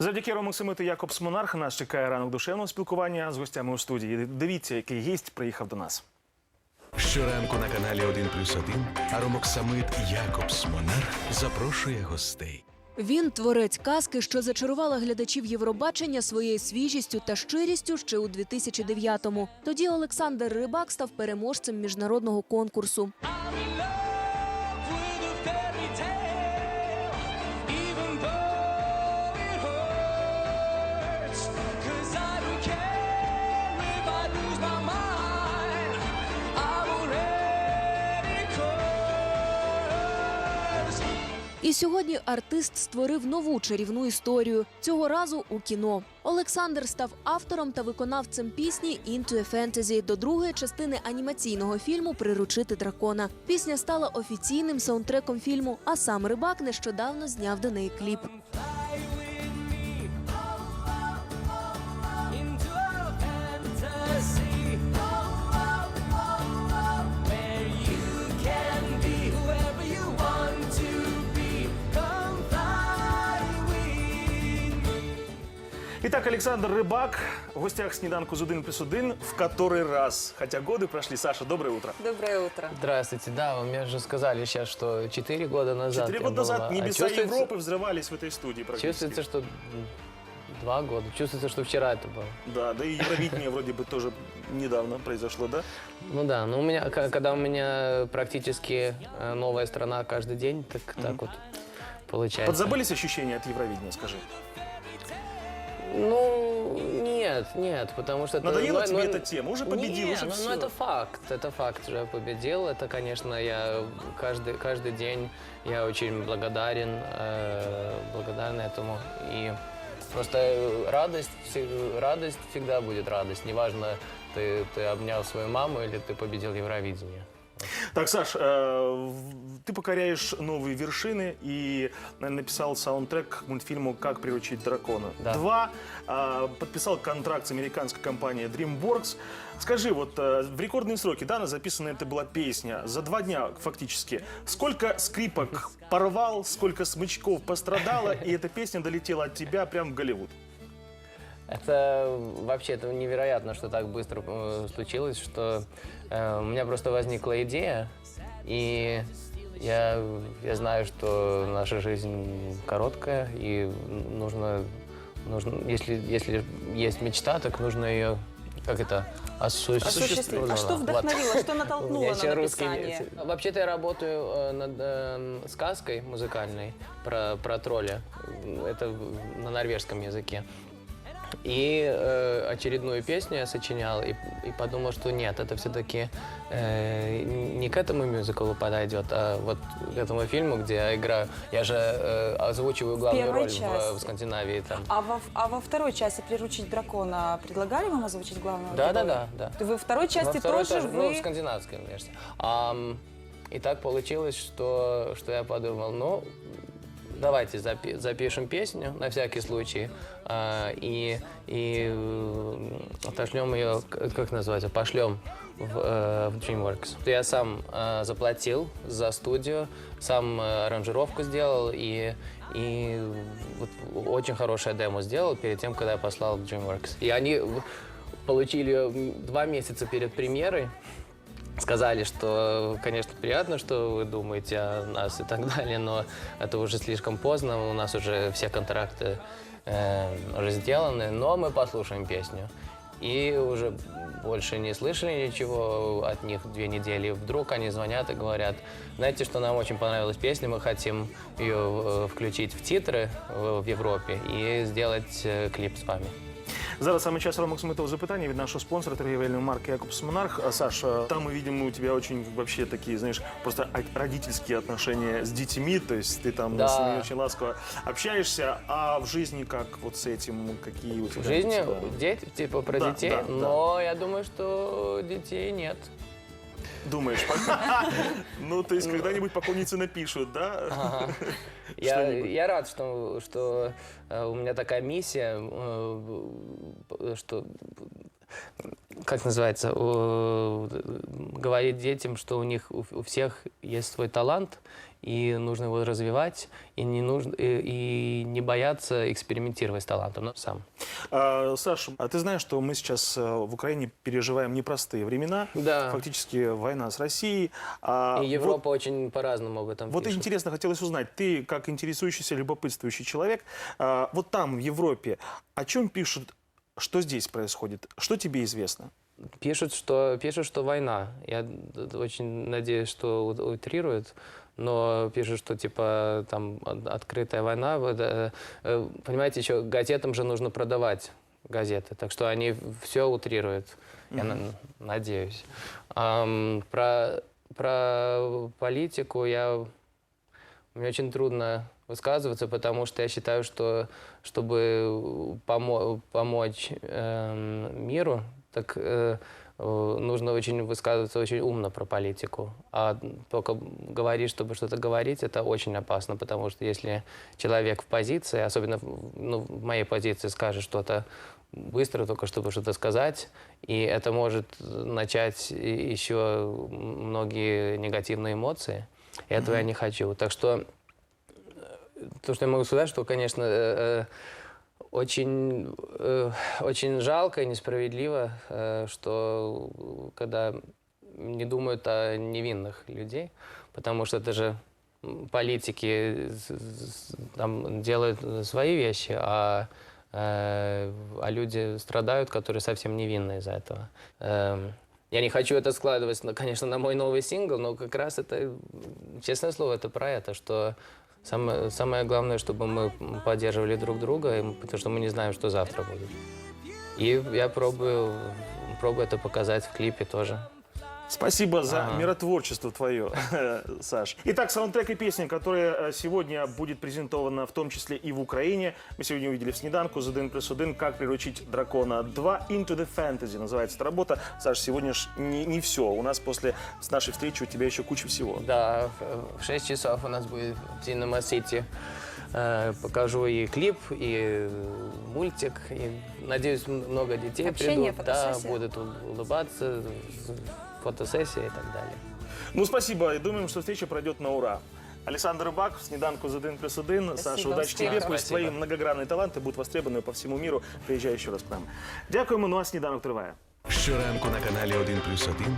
Завдяки Ромаксимиту Якобс Монарх нас чекає ранок душевного спілкування з гостями у студії. Дивіться, який гість приїхав до нас. Щоранку на каналі 1+1 Ромаксимит Якобс Монарх запрошує гостей. Він – творець казки, що зачарувала глядачів Євробачення своєю свіжістю та щирістю ще у 2009-му. Тоді Олександр Рибак став переможцем міжнародного конкурсу. І сьогодні артист створив нову чарівну історію, цього разу у кіно. Олександр став автором та виконавцем пісні «Into a Fantasy» до другої частини анімаційного фільму «Приручити дракона». Пісня стала офіційним саундтреком фільму, а сам Рибак нещодавно зняв до неї кліп. Итак, Александр Рыбак в гостях «Сніданку з 1+1» в который раз. Хотя годы прошли. Саша, доброе утро. Доброе утро. Здравствуйте. Да, мне же сказали сейчас, что 4 года назад 4 я года назад была. небеса Европы взрывались в этой студии практически. Чувствуется, что 2 года. Чувствуется, что вчера это было. Да, да и Евровидение вроде бы тоже недавно произошло, да? Ну да, но у меня, когда у меня практически новая страна каждый день, так вот получается. Подзабылись ощущения от Евровидения, скажи? Ну, нет, потому что... Надоела тебе эта тема? Уже победил, Нет, уже все. ну это факт, что я победил. Это, конечно, я каждый день я очень благодарен этому. И просто радость всегда будет радость. Неважно, ты обнял свою маму или ты победил Евровидение. Так, Саш, ты покоряешь новые вершины и написал саундтрек к мультфильму «Как приручить дракона». Да. 2. Подписал контракт с американской компанией DreamWorks. Скажи, вот в рекордные сроки, да, записана это была песня, за 2 дня фактически. Сколько скрипок порвал, сколько смычков пострадало, и эта песня долетела от тебя прямо в Голливуд? Это вообще невероятно, что так быстро случилось, что у меня просто возникла идея, и я знаю, что наша жизнь короткая, и нужно если есть мечта, так нужно ее, осуществить. А что вдохновило, что натолкнуло Я на еще русский написание? Вообще-то я работаю над сказкой музыкальной про тролля. Это на норвежском языке. И очередную песню я сочинял и подумал, что нет, это все-таки не к этому мюзиклу подойдет, а вот к этому фильму, где я играю. Я же озвучиваю главную роль в Скандинавии. Там. А во второй части «Приручить дракона» предлагали вам озвучить главного Да. героя? Вы во второй части тоже Ну, в скандинавской версии. И так получилось, что я подумал, ну, давайте запишем песню на всякий случай и отошлем ее, как называется, пошлем в DreamWorks. Я сам заплатил за студию, сам аранжировку сделал и вот очень хорошее демо сделал перед тем, когда я послал в DreamWorks. И они получили ее 2 месяца перед премьерой. Сказали, что, конечно, приятно, что вы думаете о нас и так далее, но это уже слишком поздно, у нас уже все контракты уже сделаны, но мы послушаем песню. И уже больше не слышали ничего от них 2 недели. И вдруг они звонят и говорят, знаете, что нам очень понравилась песня, мы хотим ее включить в титры в Европе и сделать клип с вами. Зараз саме час Ромаксимитового запитання від нашого спонсора торгівельної марки «Якобс Монарх». Саш, там мы видим у тебя очень вообще такие, знаешь, просто родительские отношения с детьми, то есть ты там с ними очень ласково общаешься, а в жизни как вот с этим, какие у тебя... В жизни дети, типа про детей, да. но я думаю, что детей нет. Думаешь? Ну, то есть когда-нибудь поклонницы напишут, да? Ага. Я рад, что у меня такая миссия, что, как называется, говорить детям, что у них у всех есть свой талант, и нужно его развивать, и не бояться экспериментировать с талантом, но сам. Саша, а ты знаешь, что мы сейчас в Украине переживаем непростые времена? Да. Фактически война с Россией. И Европа очень по-разному об этом Вот пишет. интересно хотелось узнать, ты как интересующийся, любопытствующий человек, вот там, в Европе, о чем пишут, что здесь происходит, что тебе известно? Пишут, что война. Я очень надеюсь, что утрируют, но пишут, что типа там открытая война. Понимаете, еще газетам же нужно продавать газеты, так что они все утрируют. Я надеюсь. Про политику мне очень трудно высказываться, потому что я считаю, что чтобы помочь миру, так нужно очень высказываться очень умно про политику. А только говорить, чтобы что-то говорить, это очень опасно, потому что если человек в позиции, особенно в моей позиции, скажет что-то быстро, только чтобы что-то сказать, и это может начать еще многие негативные эмоции. И этого я не хочу. Так что то, что я могу сказать, что, конечно, очень жалко и несправедливо, что когда не думают о невинных людей, потому что это же политики там делают свои вещи, а люди страдают, которые совсем невинны из-за этого. Я не хочу это складывать, конечно, на мой новый сингл, но как раз это, честное слово, это про это, что самое главное, чтобы мы поддерживали друг друга, потому что мы не знаем, что завтра будет. И я пробую это показать в клипе тоже. Спасибо за миротворчество твое, Саш. Итак, саундтрек и песня, которая сегодня будет презентована в том числе и в Украине. Мы сегодня увидели в «Сніданку» з 1+1 «Как приручить дракона 2. Into the Fantasy» называется эта работа. Саш, сегодня ж не все. У нас после нашей встречи у тебя еще куча всего. Да, в 6 часов у нас будет в Cinema City. Покажу и клип, и мультик. И, надеюсь, много детей Общение, придут. Да, фотосессия. будут улыбаться, фотосессия и так далее. Ну, спасибо. И думаем, что встреча пройдет на ура. Александр Рыбак в «Сніданку» з 1+1. Саша, удачи тебе. успехов. Пусть твои многогранные таланты будут востребованы по всему миру. Приезжай еще раз к нам. Дякуємо. Ну а «Сніданок» триває. Щоранку на каналі 1+1